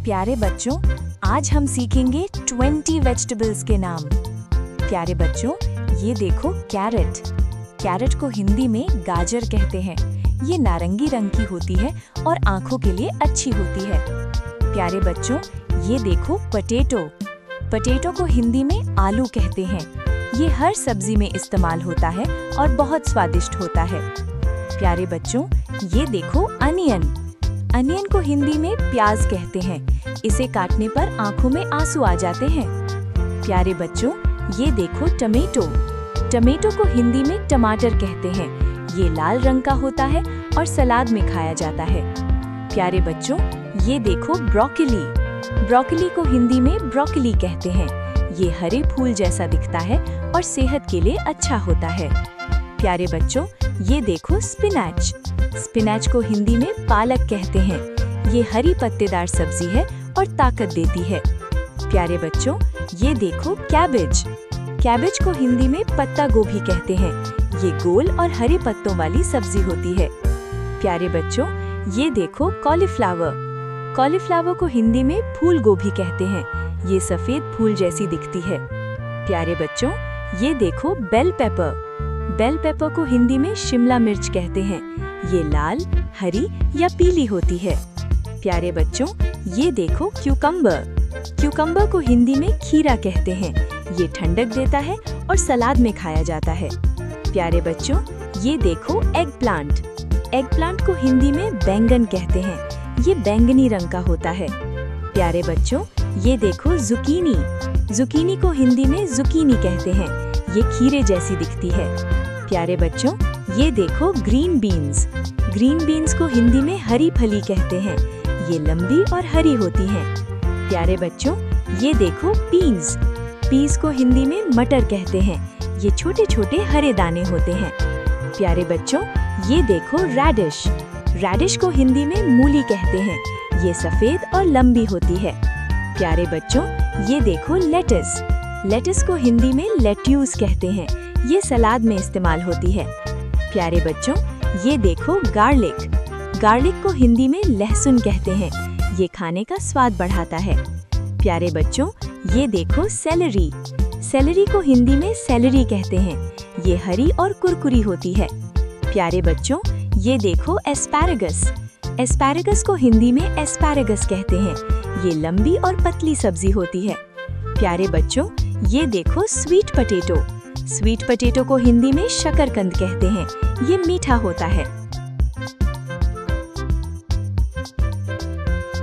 प्यारे बच्चों, आज हम सीखेंगे 20 वेजिटेबल्स के नाम। प्यारे बच्चों, ये देखो कैरेट। कैरेट को हिंदी में गाजर कहते हैं। ये नारंगी रंग की होती है और आंखों के लिए अच्छी होती है। प्यारे बच्चों, ये देखो पोटैटो। पोटैटो को हिंदी में आलू कहते हैं। ये हर सब्जी में इस्तेमाल होता है और बहुत स्वादिष्ट होता है। प्यारे बच्चों, ये देखो अनियन। अनियन को हिंदी में प्याज कहते हैं। इसे काटने पर आंखों में आंसू आ जाते हैं। प्यारे बच्चों, ये देखो टमेटो। टमेटो को हिंदी में टमाटर कहते हैं। ये लाल रंग का होता है और सलाद में खाया जाता है। प्यारे बच्चों, ये देखो ब्रोकोली। ब्रोकोली को हिंदी में ब्रोकोली कहते हैं। ये हरे फूल जैसा दिखता है और सेहत के लिए अच्छा होता है। प्यारे बच्चों, ये देखो स्पिनच। स्पिनच को हिंदी में पालक कहते हैं। ये हरी पत्तेदार सब्जी है और ताकत देती है। प्यारे बच्चों, ये देखो कैबेज। कैबेज को हिंदी में पत्ता गोभी कहते हैं। ये गोल और हरे पत्तों वाली सब्जी होती है। प्यारे बच्चों, ये देखो कॉलीफ्लावर। कॉलीफ्लावर को हिंदी में फूल गोभी कहते हैं। ये सफेद फूल जैसी दिखती है। प्यारे बच्चों, ये देखो बेल पेपर। बेल पेपर को हिंदी में शिमला मिर्च कहते हैं। ये लाल, हरी या पीली होती है। प्यारे बच्चों, ये देखो क्यूकम्बर। क्यूकम्बर को हिंदी में खीरा कहते हैं। ये ठंडक देता है और सलाद में खाया जाता है। प्यारे बच्चों, ये देखो एग प्लांट। एग प्लांट को हिंदी में बैंगन कहते हैं। ये बैंगनी रंग का होता है। प्यारे बच्चों, ये देखो जुकीनी। जुकीनी को हिंदी में जुकीनी कहते हैं। ये खीरे जैसी दिखती है। प्यारे बच्चों, ये देखो ग्रीन बीन्स। ग्रीन बीन्स को हिंदी में हरी फली कहते हैं। ये लंबी और हरी होती हैं। प्यारे बच्चों, ये देखो पीज। पीज को हिंदी में मटर कहते हैं। ये छोटे छोटे हरे दाने होते हैं। प्यारे बच्चों, ये देखो रेडिश। रेडिश को हिंदी में मूली कहते हैं। ये सफेद और लंबी होती है। प्यारे बच्चों, ये देखो लेटिस। लेटिस को हिंदी में लेट्यूस कहते हैं। ये सलाद में इस्तेमाल होती है। प्यारे बच्चों, ये देखो गार्लिक। गार्लिक को हिंदी में लहसुन कहते हैं। ये खाने का स्वाद बढ़ाता है। प्यारे बच्चों, ये देखो सेलरी। सेलरी को हिंदी में सेलरी कहते हैं। ये हरी और कुरकुरी होती है। प्यारे बच्चों, ये देखो एस्पैरागस। एस्पैरागस को हिंदी में एस्पैरागस कहते हैं। ये लंबी और पतली सब्जी होती है। प्यारे बच्चों, ये देखो स्वीट पोटैटो। स्वीट पोटैटो को हिंदी में शकरकंद कहते हैं। ये मीठा होता है।